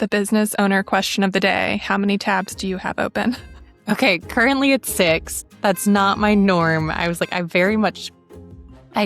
the business owner question of the day. How many tabs do you have open? Okay, currently it's 6. That's not my norm. I was like, I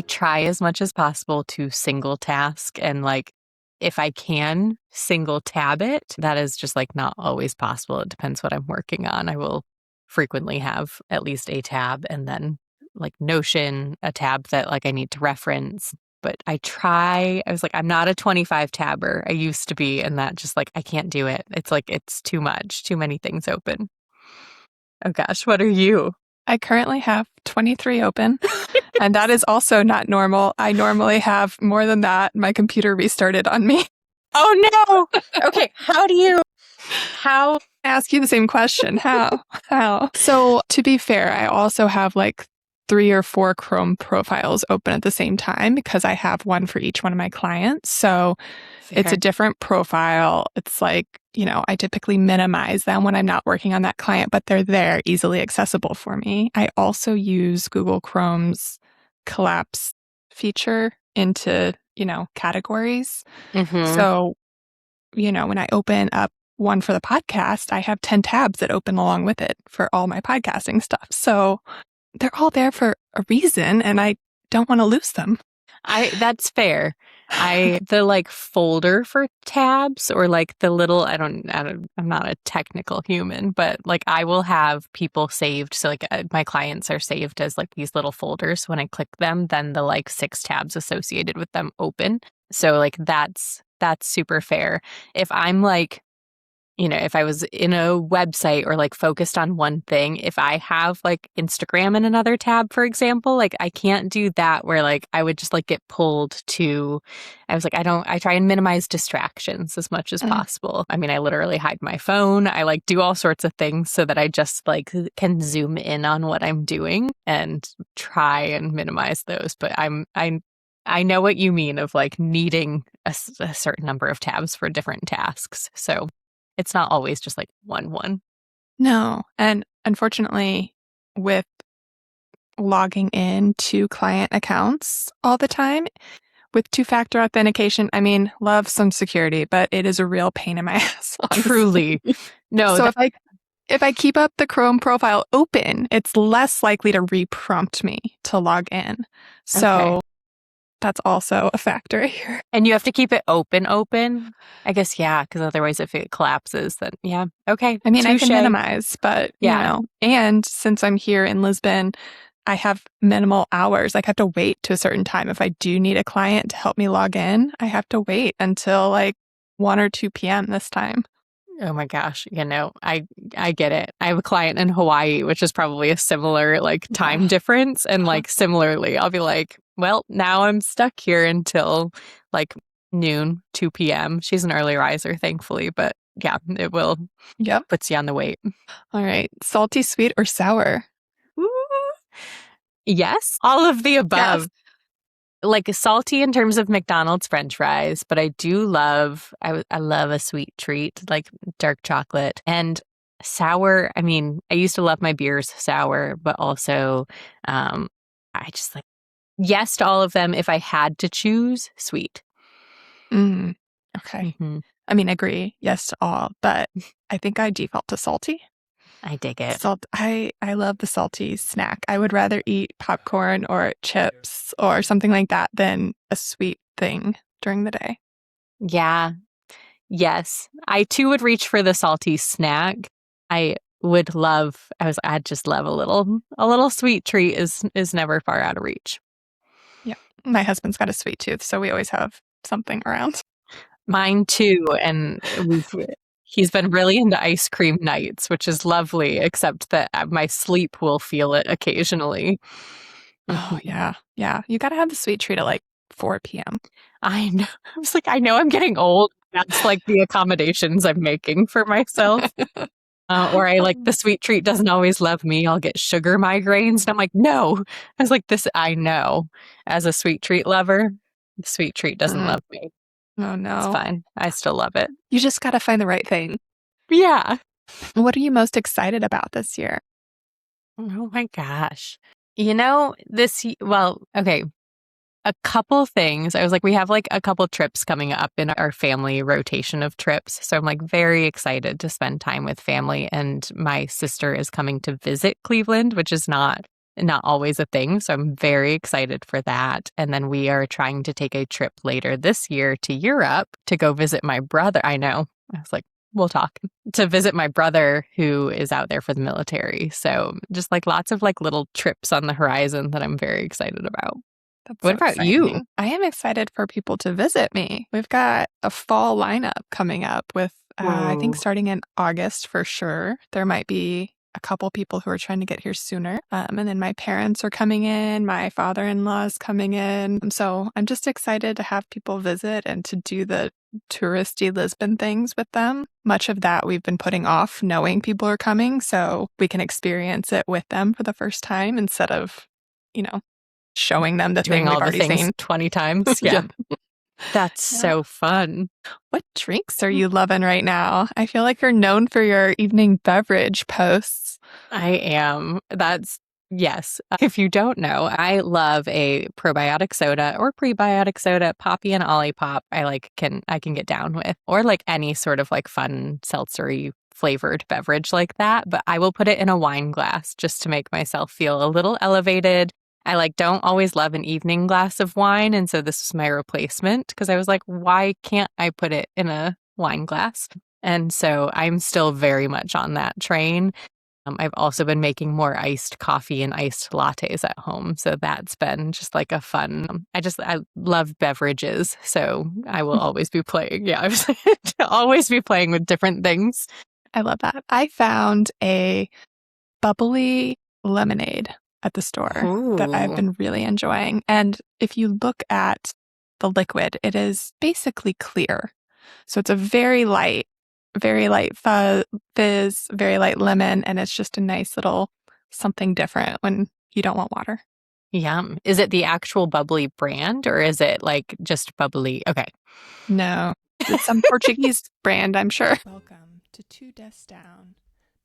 try as much as possible to single task and like, if I can single tab it, that is just like not always possible. It depends what I'm working on. I will frequently have at least a tab and then like Notion, a tab that like I need to reference. But I was like, I'm not a 25 tabber. I used to be, and that just like, I can't do it. It's like, it's too much, too many things open. Oh gosh, what are you? I currently have 23 open, and that is also not normal. I normally have more than that. My computer restarted on me. Oh no! Okay, how? I ask you the same question. How? So to be fair, I also have like 3 or 4 Chrome profiles open at the same time because I have one for each one of my clients. So It's a different profile. It's like, I typically minimize them when I'm not working on that client, but they're there, easily accessible for me. I also use Google Chrome's collapse feature into, categories. Mm-hmm. So, when I open up one for the podcast, I have 10 tabs that open along with it for all my podcasting stuff. So they're all there for a reason, and I don't want to lose them. That's fair. The like folder for tabs or like the little, I'm not a technical human, but like I will have people saved. So like my clients are saved as like these little folders. When I click them, then the like 6 tabs associated with them open. So like that's super fair. If I'm like, if I was in a website or like focused on one thing, if I have like Instagram in another tab, for example, like I can't do that where like I would just like get pulled to, I was like, I try and minimize distractions as much as possible. I mean, I literally hide my phone. I like do all sorts of things so that I just like can zoom in on what I'm doing and try and minimize those. But I know what you mean of like needing a certain number of tabs for different tasks. So it's not always just like one. No. And unfortunately, with logging in to client accounts all the time with 2-factor authentication, I mean, love some security, but it is a real pain in my ass. Honestly. Truly. No. So if I keep up the Chrome profile open, it's less likely to re-prompt me to log in. So that's also a factor here. And you have to keep it open. I guess, yeah, because otherwise if it collapses, then yeah. Okay. I mean, I can minimize, but, and since I'm here in Lisbon, I have minimal hours. Like I have to wait to a certain time. If I do need a client to help me log in, I have to wait until like 1 or 2 p.m. this time. Oh my gosh. I get it. I have a client in Hawaii, which is probably a similar like time difference. And like similarly, I'll be like, well, now I'm stuck here until like noon, 2 p.m. She's an early riser, thankfully, but yeah, it will. Yep. Puts you on the wait. All right. Salty, sweet, or sour? Ooh. Yes. All of the above. Yes. Like salty in terms of McDonald's French fries, but I do love, I love a sweet treat, like dark chocolate. And sour, I mean, I used to love my beers sour, but also I just like, yes to all of them. If I had to choose, sweet. Okay. Mm-hmm. I mean, agree. Yes to all, but I think I default to salty. I dig it. I love the salty snack. I would rather eat popcorn or chips or something like that than a sweet thing during the day. Yeah. Yes. I too would reach for the salty snack. I'd just love a little sweet treat is never far out of reach. Yeah. My husband's got a sweet tooth, so we always have something around. Mine too. And he's been really into ice cream nights, which is lovely, except that my sleep will feel it occasionally. Oh, yeah. Yeah. You got to have the sweet treat at like 4 p.m. I know. I was like, I know I'm getting old. That's like the accommodations I'm making for myself. Or I like the sweet treat doesn't always love me. I'll get sugar migraines. And I'm like, no. I was like, I know. As a sweet treat lover, the sweet treat doesn't love me. Oh, no. It's fine. I still love it. You just got to find the right thing. Yeah. What are you most excited about this year? Oh my gosh. Okay. a couple things. I was like, we have like a couple trips coming up in our family rotation of trips. So I'm like very excited to spend time with family. And my sister is coming to visit Cleveland, which is not always a thing. So I'm very excited for that. And then we are trying to take a trip later this year to Europe to go visit my brother. I know. I was like, we'll talk, to visit my brother who is out there for the military. So just like lots of like little trips on the horizon that I'm very excited about. That's What so about you? exciting. I am excited for people to visit me. We've got a fall lineup coming up with, I think, Whoa. starting in August for sure. There might be a couple people who are trying to get here sooner. And then my parents are coming in. My father-in-law is coming in. So I'm just excited to have people visit and to do the touristy Lisbon things with them. Much of that we've been putting off knowing people are coming so we can experience it with them for the first time instead of, showing them the Doing thing all we've the already things seen. 20 times. Yeah. That's Yeah. so fun. What drinks are you loving right now? I feel like you're known for your evening beverage posts. I am. Yes. If you don't know, I love a probiotic soda or prebiotic soda, Poppy and Olipop. I can get down with, or like any sort of like fun seltzery flavored beverage like that. But I will put it in a wine glass just to make myself feel a little elevated. I don't always love an evening glass of wine. And so this was my replacement because I was like, why can't I put it in a wine glass? And so I'm still very much on that train. I've also been making more iced coffee and iced lattes at home. So that's been just like a fun, I love beverages. So I will always be playing. Yeah, I was always be playing with different things. I love that. I found a bubbly lemonade at the store that I've been really enjoying. And if you look at the liquid, it is basically clear. So it's a very light fizz, very light lemon, and it's just a nice little something different when you don't want water. Yum. Is it the actual bubbly brand or is it like just bubbly? Okay. No, it's some Portuguese brand, I'm sure. Welcome to Two Desks Down,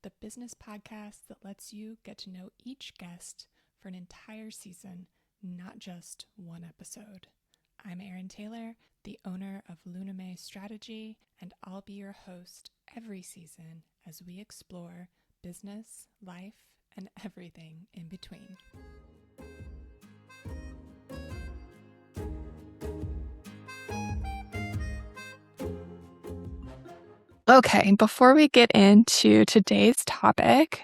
the business podcast that lets you get to know each guest for an entire season, not just one episode. I'm Erin Taylor, the owner of Luname Strategy, and I'll be your host every season as we explore business, life, and everything in between. Okay, before we get into today's topic,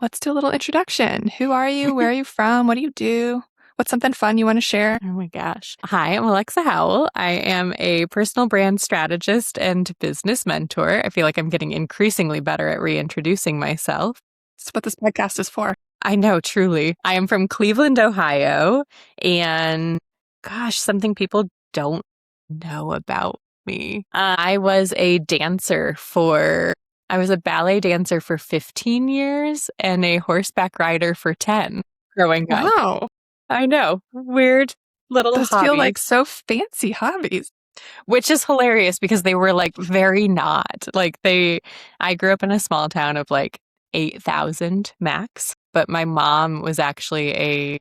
let's do a little introduction. Who are you? Where are you from? What do you do? What's something fun you want to share? Oh my gosh. Hi, I'm Alexa Howell. I am a personal brand strategist and business mentor. I feel like I'm getting increasingly better at reintroducing myself. That's what this podcast is for. I know, truly. I am from Cleveland, Ohio. And gosh, something people don't know about me. I was a ballet dancer for 15 years and a horseback rider for 10 growing up. Wow. I know. Weird little Those hobbies. feel like so fancy hobbies. Which is hilarious because they were like very not. I grew up in a small town of like 8,000 max, but my mom was actually a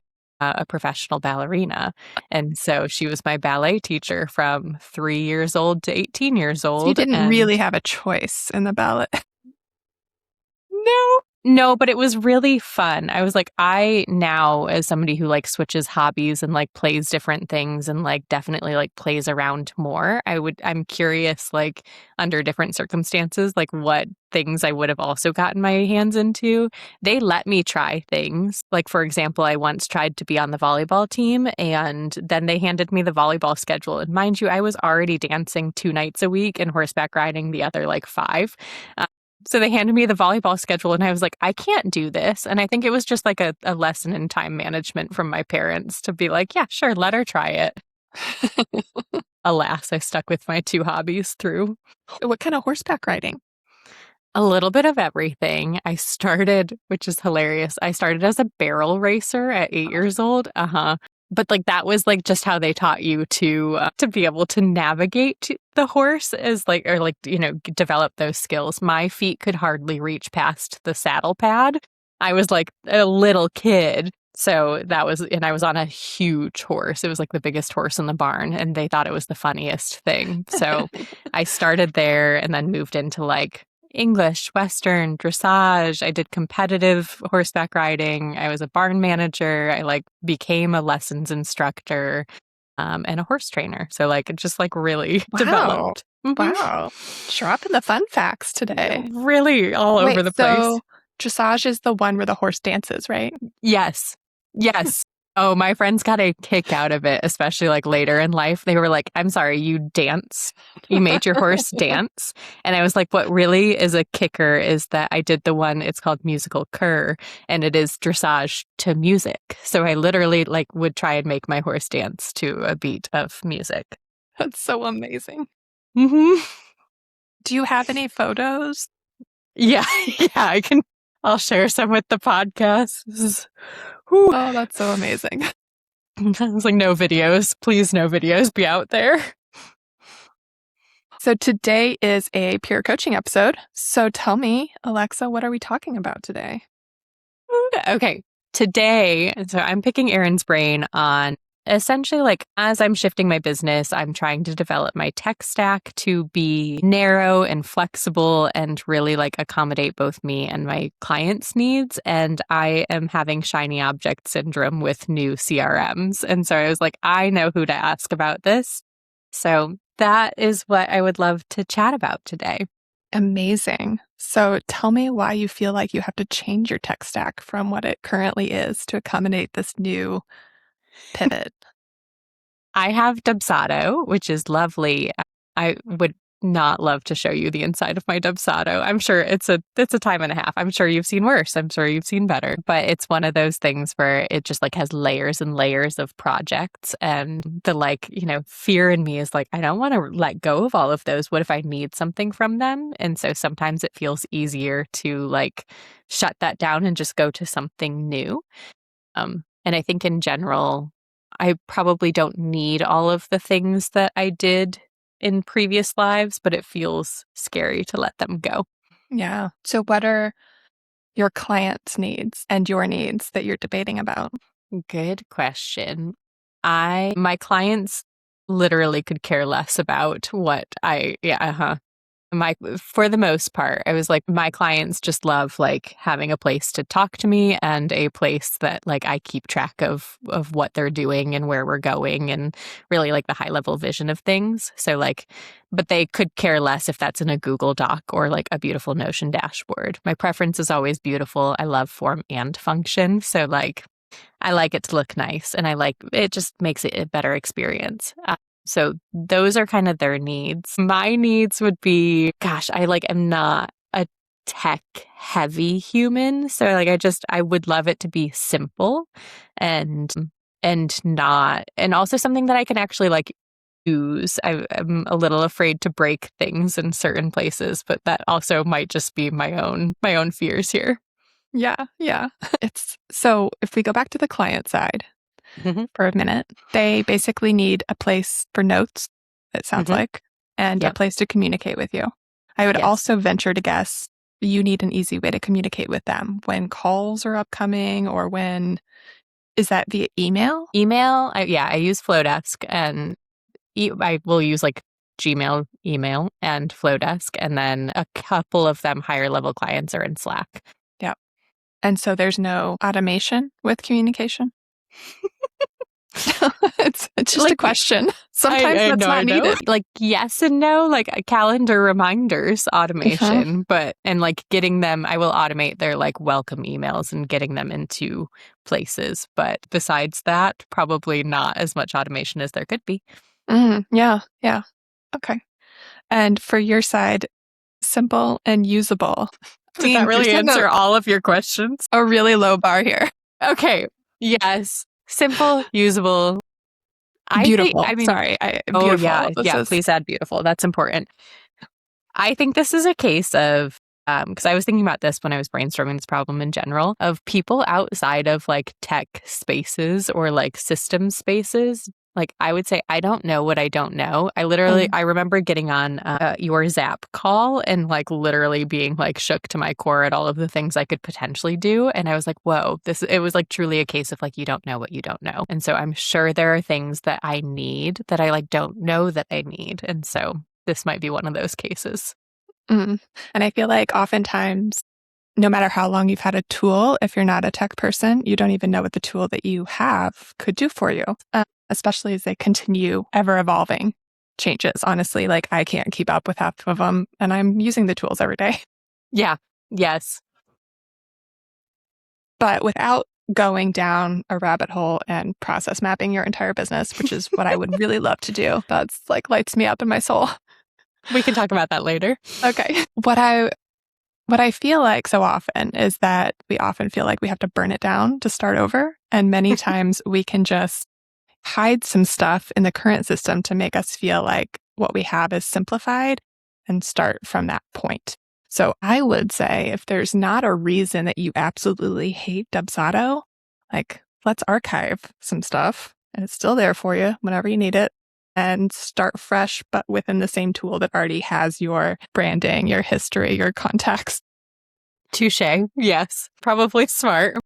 professional ballerina. And so she was my ballet teacher from 3 years old to 18 years old. So you didn't really have a choice in the ballet. No, but it was really fun. I was like, I now, as somebody who like switches hobbies and like plays different things and like definitely like plays around more, I'm curious, like under different circumstances, like what things I would have also gotten my hands into. They let me try things. Like, for example, I once tried to be on the volleyball team and then they handed me the volleyball schedule. And mind you, I was already dancing 2 nights a week and horseback riding the other like 5. So they handed me the volleyball schedule and I was like, I can't do this. And I think it was just like a lesson in time management from my parents to be like, yeah, sure, let her try it. Alas, I stuck with my 2 hobbies through. What kind of horseback riding? A little bit of everything. I started, which is hilarious, I started as a barrel racer at 8 years old. But like that was like just how they taught you to be able to navigate the horse develop those skills. My feet could hardly reach past the saddle pad. I was like a little kid. So and I was on a huge horse. It was like the biggest horse in the barn, and they thought it was the funniest thing. So I started there and then moved into like English, Western, dressage. I did competitive horseback riding. I was a barn manager. I like became a lessons instructor, and a horse trainer. So like it just like really developed. Wow. Dropping the fun facts today. Really all over the place. Dressage is the one where the horse dances, right? Yes. Yes. Oh, my friends got a kick out of it, especially like later in life. They were like, I'm sorry, you dance? You made your horse dance? And I was like, what really is a kicker is that I did the one, it's called musical cur, and it is dressage to music. So I literally like would try and make my horse dance to a beat of music. That's so amazing. Mm-hmm. Do you have any photos? Yeah, I'll share some with the podcast. Oh, that's so amazing. I was like, no videos. Please, no videos be out there. So today is a peer coaching episode. So tell me, Alexa, what are we talking about today? Okay. Today, so I'm picking Erin's brain on essentially like as I'm shifting my business, I'm trying to develop my tech stack to be narrow and flexible and really like accommodate both me and my clients' needs. And I am having shiny object syndrome with new CRMs. And so I was like, I know who to ask about this. So that is what I would love to chat about today. Amazing. So tell me why you feel like you have to change your tech stack from what it currently is to accommodate this new pivot. I have Dubsado, which is lovely. I would not love to show you the inside of my Dubsado. I'm sure it's a time and a half. I'm sure you've seen worse. I'm sure you've seen better. But it's one of those things where it just like has layers and layers of projects. And the like, fear in me is like, I don't want to let go of all of those. What if I need something from them? And so sometimes it feels easier to like shut that down and just go to something new. And I think in general, I probably don't need all of the things that I did in previous lives, but it feels scary to let them go. Yeah. So what are your clients' needs and your needs that you're debating about? Good question. My clients literally could care less about what for the most part, I was like, my clients just love like having a place to talk to me and a place that like I keep track of what they're doing and where we're going and really like the high level vision of things. So like, but they could care less if that's in a Google Doc or like a beautiful Notion dashboard. My preference is always beautiful. I love form and function. So like, I like it to look nice and it just makes it a better experience. So those are kind of their needs. My needs would be, gosh, am not a tech heavy human. So like, I would love it to be simple and also something that I can actually like use. I'm a little afraid to break things in certain places, but that also might just be my own fears here. Yeah. So if we go back to the client side, for a minute. They basically need a place for notes, it sounds like, and a place to communicate with you. I would also venture to guess you need an easy way to communicate with them when calls are upcoming or is that via email? Email, I use Flowdesk and I will use like Gmail, email, and Flowdesk, and then a couple of them higher level clients are in Slack. Yeah. And so there's no automation with communication? It's just like, a question. Sometimes that's not needed. Like yes and no, like calendar reminders automation, and like getting them, I will automate their like welcome emails and getting them into places. But besides that, probably not as much automation as there could be. Yeah. Okay. And for your side, simple and usable. Did that really answer all of your questions? A really low bar here. Okay. Yes. Simple, usable. Beautiful. Beautiful. Yeah. Please add beautiful. That's important. I think this is a case of, because I was thinking about this when I was brainstorming this problem in general, of people outside of like tech spaces or like system spaces, Like, I would say, I don't know what I don't know. I remember getting on your Zap call and like literally being like shook to my core at all of the things I could potentially do. And I was like, whoa, it was like truly a case of like, you don't know what you don't know. And so I'm sure there are things that I need that I like don't know that I need. And so this might be one of those cases. And I feel like oftentimes, no matter how long you've had a tool, if you're not a tech person, you don't even know what the tool that you have could do for you, especially as they continue ever evolving changes. Honestly, like I can't keep up with half of them and I'm using the tools every day. Yeah. Yes. But without going down a rabbit hole and process mapping your entire business, which is what I would really love to do. That's like lights me up in my soul. We can talk about that later. Okay. What I feel like so often is that we often feel like we have to burn it down to start over. And many times we can just hide some stuff in the current system to make us feel like what we have is simplified and start from that point. So I would say if there's not a reason that you absolutely hate Dubsado, like let's archive some stuff and it's still there for you whenever you need it. And start fresh, but within the same tool that already has your branding, your history, your contacts. Touche. Yes. Probably smart.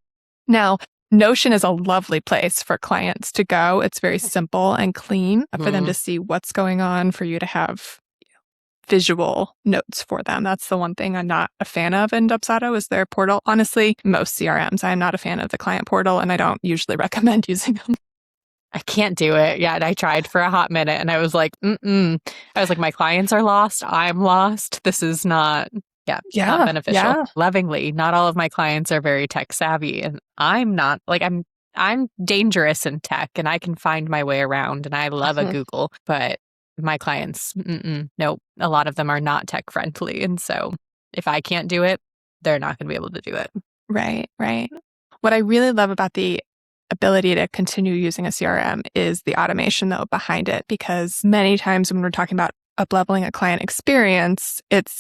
Now, Notion is a lovely place for clients to go. It's very simple and clean for them to see what's going on, for you to have visual notes for them. That's the one thing I'm not a fan of in Dubsado is their portal. Honestly, most CRMs, I'm not a fan of the client portal and I don't usually recommend using them. I can't do it. Yeah. And I tried for a hot minute and I was like, I was like, my clients are lost. I'm lost. This is not, not beneficial. Yeah. Lovingly, not all of my clients are very tech savvy. And I'm not like, I'm dangerous in tech and I can find my way around and I love a Google, but my clients, nope. A lot of them are not tech friendly. And so if I can't do it, they're not going to be able to do it. Right. What I really love about the ability to continue using a CRM is the automation though behind it, because many times when we're talking about up-leveling a client experience, it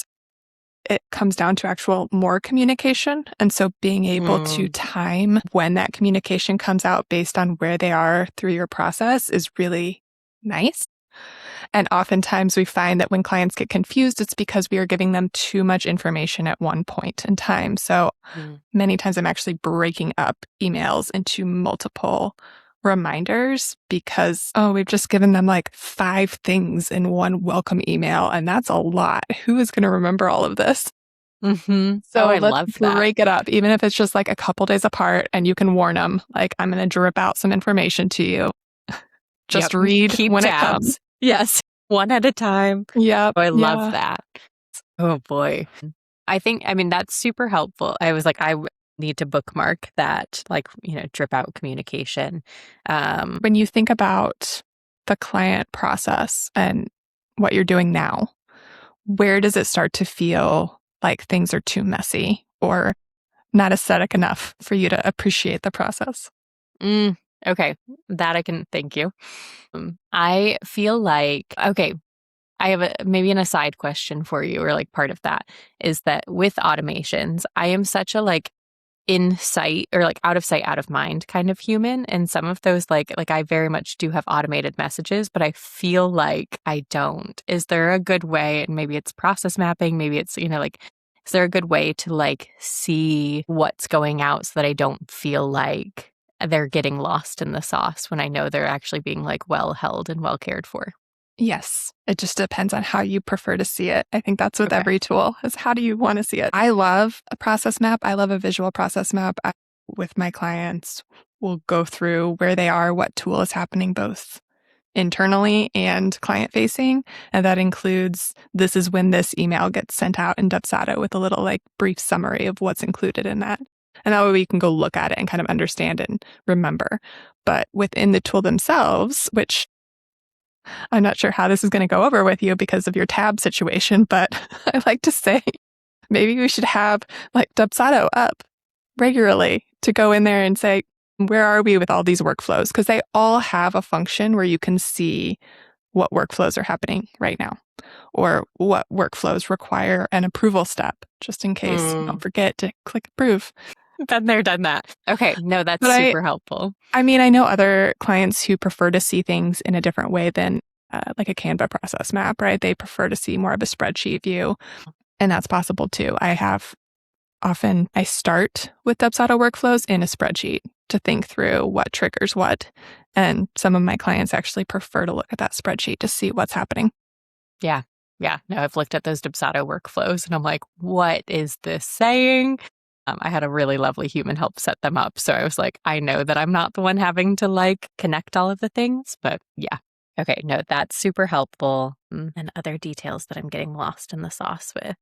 comes down to actual more communication. And so being able to time when that communication comes out based on where they are through your process is really nice. And oftentimes we find that when clients get confused, it's because we are giving them too much information at one point in time. So many times I'm actually breaking up emails into multiple reminders because, we've just given them like 5 things in one welcome email. And that's a lot. Who is going to remember all of this? So I love that. Break it up, even if it's just like a couple days apart and you can warn them, like, I'm going to drip out some information to you. Just read Keep when tabs. it comes. Yes. One at a time. Yep. I love that. Oh boy. That's super helpful. I was like, I need to bookmark that, like, drip out communication. When you think about the client process and what you're doing now, where does it start to feel like things are too messy or not aesthetic enough for you to appreciate the process? Okay. That I can, thank you. I feel like, okay, I have maybe an aside question for you, or like part of that is that with automations, I am such a like in sight or like out of sight, out of mind kind of human. And some of those like I very much do have automated messages, but I feel like I don't. Is there a good way? And maybe it's process mapping, maybe it's, is there a good way to like see what's going out so that I don't feel like they're getting lost in the sauce when I know they're actually being like well held and well cared for? Yes. It just depends on how you prefer to see it. I think that's with every tool is how do you want to see it? I love a process map. I love a visual process map. With my clients, we'll go through where they are, what tool is happening both internally and client facing. And that includes, this is when this email gets sent out in Dubsado with a little like brief summary of what's included in that. And that way we can go look at it and kind of understand and remember. But within the tool themselves, which I'm not sure how this is going to go over with you because of your tab situation, but I like to say maybe we should have like Dubsado up regularly to go in there and say, where are we with all these workflows? Because they all have a function where you can see what workflows are happening right now or what workflows require an approval step, just in case you don't forget to click approve. Been there, done that. Okay. No, that's But super helpful. I mean, I know other clients who prefer to see things in a different way than like a Canva process map, right? They prefer to see more of a spreadsheet view, and that's possible too. I start with Dubsado workflows in a spreadsheet to think through what triggers what. And some of my clients actually prefer to look at that spreadsheet to see what's happening. Yeah. Yeah. No, I've looked at those Dubsado workflows and I'm like, what is this saying? I had a really lovely human help set them up. So I was like, I know that I'm not the one having to like connect all of the things, but yeah. Okay. No, that's super helpful. And other details that I'm getting lost in the sauce with.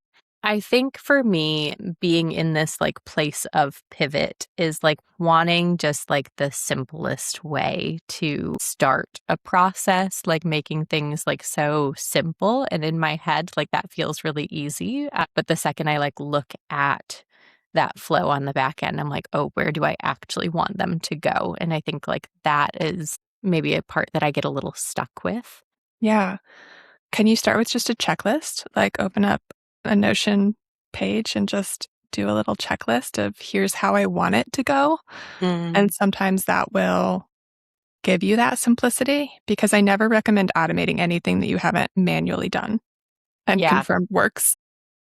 I think for me, being in this like place of pivot is like wanting just like the simplest way to start a process, like making things like so simple. And in my head, like that feels really easy. But the second I like look at that flow on the back end, I'm like, oh, where do I actually want them to go? And I think like that is maybe a part that I get a little stuck with. Yeah. Can you start with just a checklist? Like open up a Notion page and just do a little checklist of here's how I want it to go. And sometimes that will give you that simplicity because I never recommend automating anything that you haven't manually done and confirmed works.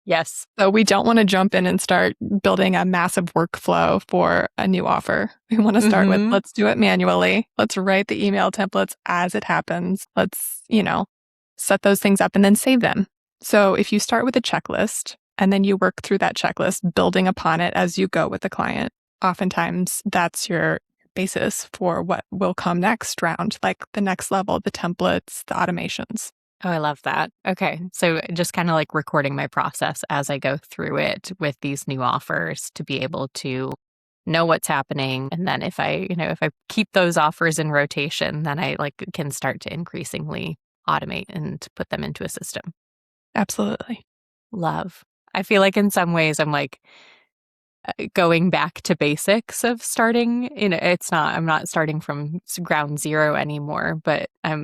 Yes. So we don't want to jump in and start building a massive workflow for a new offer. We want to start with, let's do it manually. Let's write the email templates as it happens. Let's, set those things up and then save them. So if you start with a checklist and then you work through that checklist, building upon it as you go with the client, oftentimes that's your basis for what will come next round, like the next level, the templates, the automations. Oh, I love that. Okay. So just kind of like recording my process as I go through it with these new offers to be able to know what's happening. And then if I keep those offers in rotation, then I like can start to increasingly automate and put them into a system. Absolutely. Love. I feel like in some ways I'm like going back to basics of starting, I'm not starting from ground zero anymore, but I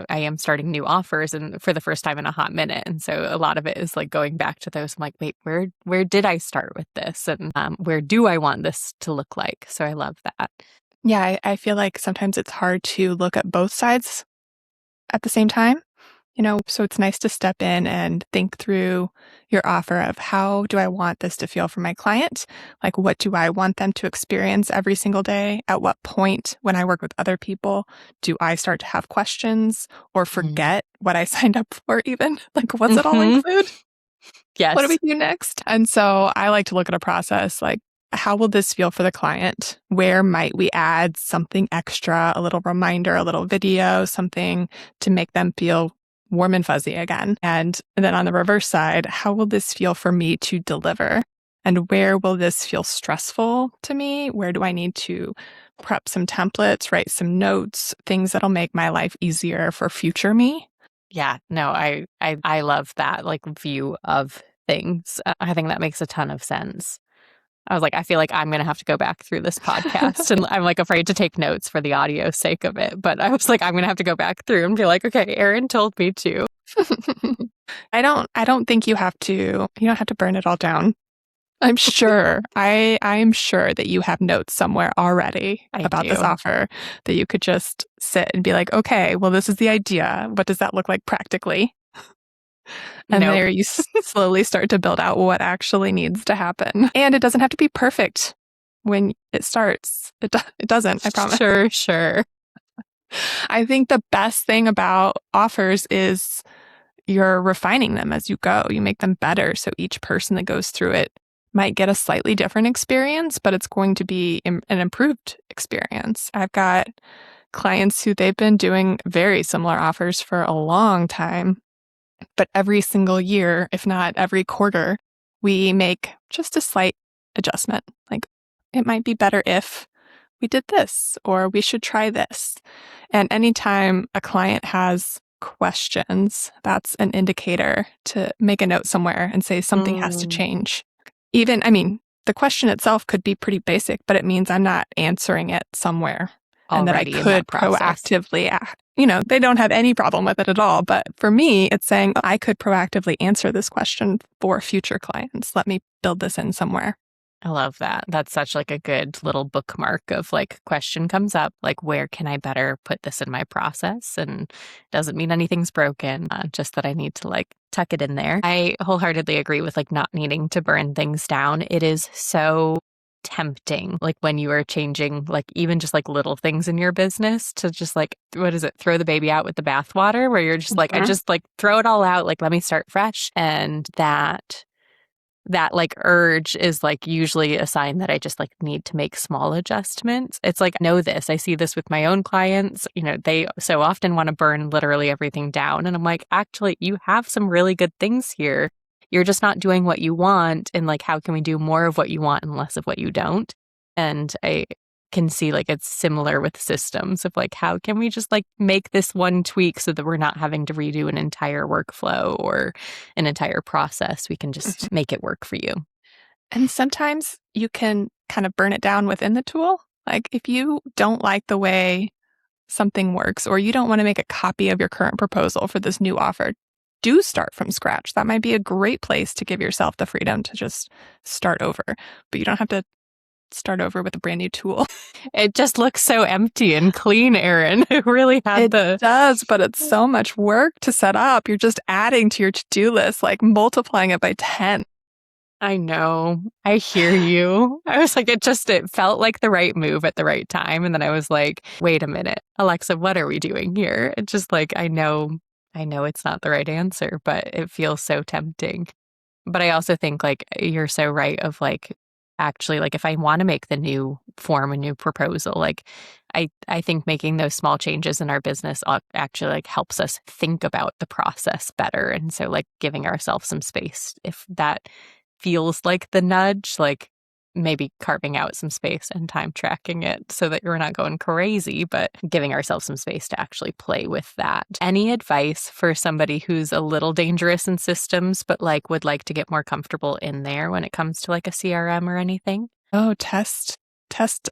am starting new offers and for the first time in a hot minute. And so a lot of it is like going back to those. I'm like, wait, where did I start with this? And where do I want this to look like? So I love that. Yeah, I feel like sometimes it's hard to look at both sides at the same time. So it's nice to step in and think through your offer of how do I want this to feel for my client? Like, what do I want them to experience every single day? At what point when I work with other people, do I start to have questions or forget what I signed up for even? Like, what's it all include? Yes. What do we do next? And so I like to look at a process like, how will this feel for the client? Where might we add something extra, a little reminder, a little video, something to make them feel warm and fuzzy again? And then on the reverse side, how will this feel for me to deliver? And where will this feel stressful to me? Where do I need to prep some templates, write some notes, things that'll make my life easier for future me? Yeah, no, I love that like view of things. I think that makes a ton of sense. I was like, I feel like I'm going to have to go back through this podcast and I'm like afraid to take notes for the audio sake of it. But I was like, I'm going to have to go back through and be like, okay, Erin told me to. I don't think you don't have to burn it all down. I'm sure, I'm sure that you have notes somewhere already about this offer that you could just sit and be like, okay, well, this is the idea. What does that look like practically? And there you slowly start to build out what actually needs to happen. And it doesn't have to be perfect when it starts. It doesn't, I promise. Sure. I think the best thing about offers is you're refining them as you go. You make them better. So each person that goes through it might get a slightly different experience, but it's going to be an improved experience. I've got clients who they've been doing very similar offers for a long time. But every single year, if not every quarter, we make just a slight adjustment. Like it might be better if we did this, or we should try this. And anytime a client has questions, that's an indicator to make a note somewhere and say something has to change. The question itself could be pretty basic, but it means I'm not answering it somewhere. And that I could proactively act. They don't have any problem with it at all. But for me, it's saying I could proactively answer this question for future clients. Let me build this in somewhere. I love that. That's such like a good little bookmark of like question comes up, like where can I better put this in my process? And doesn't mean anything's broken, just that I need to like tuck it in there. I wholeheartedly agree with like not needing to burn things down. It is so tempting, like when you are changing like even just like little things in your business to just like, what is it, throw the baby out with the bathwater, where you're just like, I just like throw it all out, like let me start fresh. And that like urge is like usually a sign that I just like need to make small adjustments. It's like, I know this. I see this with my own clients. You know, they so often want to burn literally everything down. And I'm like, actually, you have some really good things here. You're just not doing what you want. And like, how can we do more of what you want and less of what you don't? And I can see like it's similar with systems of like, how can we just like make this one tweak so that we're not having to redo an entire workflow or an entire process? We can just make it work for you. And sometimes you can kind of burn it down within the tool. Like if you don't like the way something works, or you don't want to make a copy of your current proposal for this new offer, do start from scratch. That might be a great place to give yourself the freedom to just start over, but you don't have to start over with a brand new tool. It just looks so empty and clean, Erin. It really had It does, but it's so much work to set up. You're just adding to your to-do list, like multiplying it by 10. I know. I hear you. I was like, it felt like the right move at the right time. And then I was like, wait a minute, Alexa, what are we doing here? It's just like, I know it's not the right answer, but it feels so tempting. But I also think like you're so right of like, actually, like if I want to make the new form, a new proposal, like I think making those small changes in our business actually like helps us think about the process better. And so like giving ourselves some space, if that feels like the nudge, like maybe carving out some space and time tracking it so that you're not going crazy, but giving ourselves some space to actually play with that. Any advice for somebody who's a little dangerous in systems, but like would like to get more comfortable in there when it comes to like a CRM or anything? Oh, test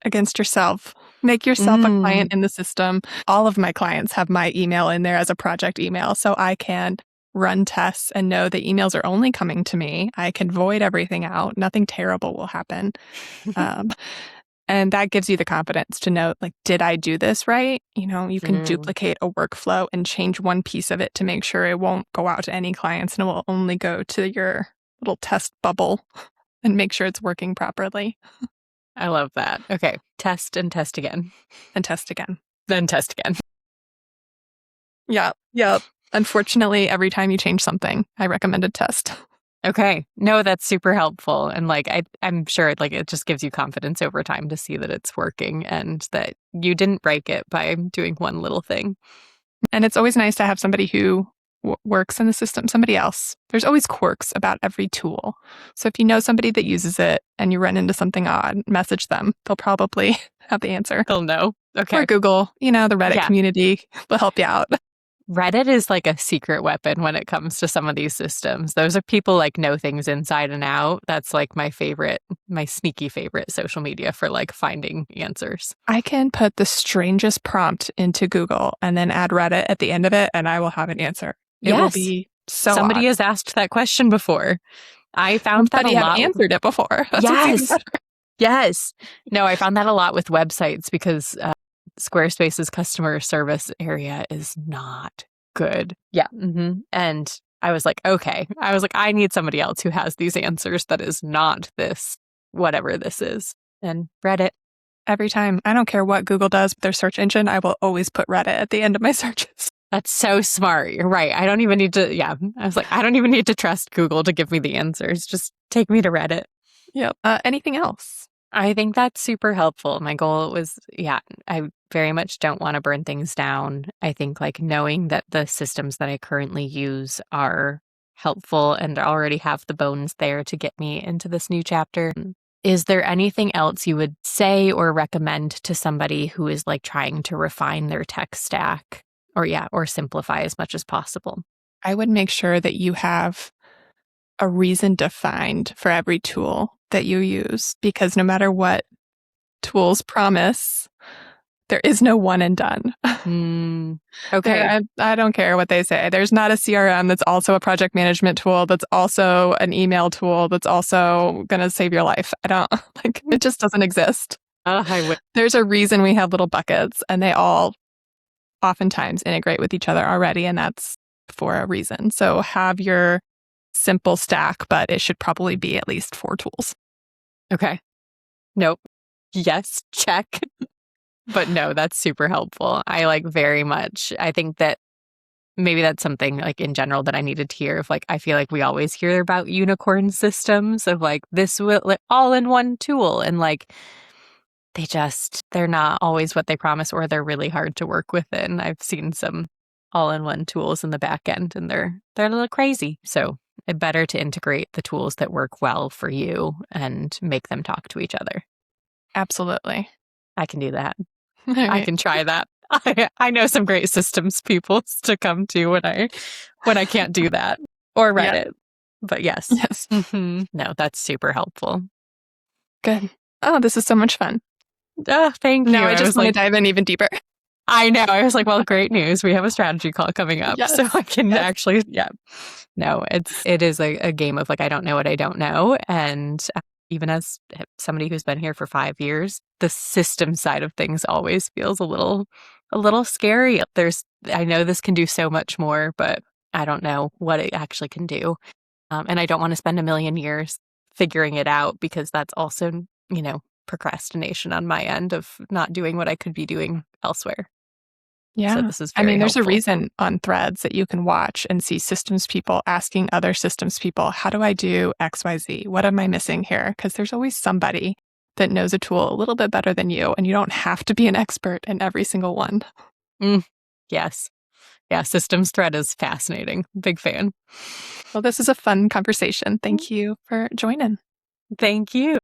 against yourself. Make yourself a client in the system. All of my clients have my email in there as a project email, so I can run tests and know the emails are only coming to me. I can void everything out. Nothing terrible will happen. And that gives you the confidence to know, like, did I do this right? You know, you can duplicate a workflow and change one piece of it to make sure it won't go out to any clients and it will only go to your little test bubble and make sure it's working properly. I love that. Okay. Test and test again. And test again. Then test again. Yeah. Yep. Unfortunately, every time you change something, I recommend a test. Okay. No, that's super helpful. And like, I'm sure like it just gives you confidence over time to see that it's working and that you didn't break it by doing one little thing. And it's always nice to have somebody who works in the system, somebody else. There's always quirks about every tool. So if you know somebody that uses it and you run into something odd, message them. They'll probably have the answer. They'll know. Okay. Or Google, the Reddit community will help you out. Reddit is like a secret weapon when it comes to some of these systems. Those are people like know things inside and out. That's like my sneaky favorite social media for like finding answers. I can put the strangest prompt into Google and then add Reddit at the end of it and I will have an answer. It will be so Somebody odd. has asked that question before. I found that a lot. Somebody have answered it before. Yes. Yes. No, I found that a lot with websites because Squarespace's customer service area is not good. Yeah. And I was like, okay. I need somebody else who has these answers that is not this, whatever this is. And Reddit. Every time. I don't care what Google does with their search engine. I will always put Reddit at the end of my searches. That's so smart. You're right. I don't even need to. Yeah. I was like, I don't even need to trust Google to give me the answers. Just take me to Reddit. Yep. Anything else? I think that's super helpful. My goal was, I very much don't want to burn things down. I think like knowing that the systems that I currently use are helpful and already have the bones there to get me into this new chapter. Is there anything else you would say or recommend to somebody who is like trying to refine their tech stack or simplify as much as possible? I would make sure that you have a reason defined for every tool that you use, because no matter what tools promise, There is no one and done. Okay. I don't care what they say. There's not a CRM that's also a project management tool, that's also an email tool, that's also going to save your life. I don't like it, just doesn't exist. There's a reason we have little buckets, and they all oftentimes integrate with each other already, and that's for a reason. So have your simple stack, but it should probably be at least 4 tools. Okay. Nope. Yes, check. But no, that's super helpful. I like very much. I think that maybe that's something like in general that I needed to hear of. Like, I feel like we always hear about unicorn systems of like this will like, all in one tool, and like they're not always what they promise, or they're really hard to work within. I've seen some all in one tools in the back end, and they're a little crazy. So it's better to integrate the tools that work well for you and make them talk to each other. Absolutely. I can do that. I can try that. I know some great systems people to come to when I can't do that or Reddit. Yeah. But yes. Mm-hmm. No, that's super helpful. Good. Oh, this is so much fun. Oh, thank you. Now I just want to dive in even deeper. I know. I was like, well, great news. We have a strategy call coming up. Yes. So I can actually, No, it is a game of like, I don't know what I don't know. And even as somebody who's been here for 5 years, the system side of things always feels a little scary. I know this can do so much more, but I don't know what it actually can do. And I don't want to spend a million years figuring it out, because that's also, procrastination on my end of not doing what I could be doing elsewhere. Yeah. So this is very there's helpful. a reason on Threads that you can watch and see systems people asking other systems people, how do I do XYZ? What am I missing here? Because there's always somebody that knows a tool a little bit better than you, and you don't have to be an expert in every single one. Yes. Yeah, systems thread is fascinating. Big fan. Well, this is a fun conversation. Thank you for joining. Thank you.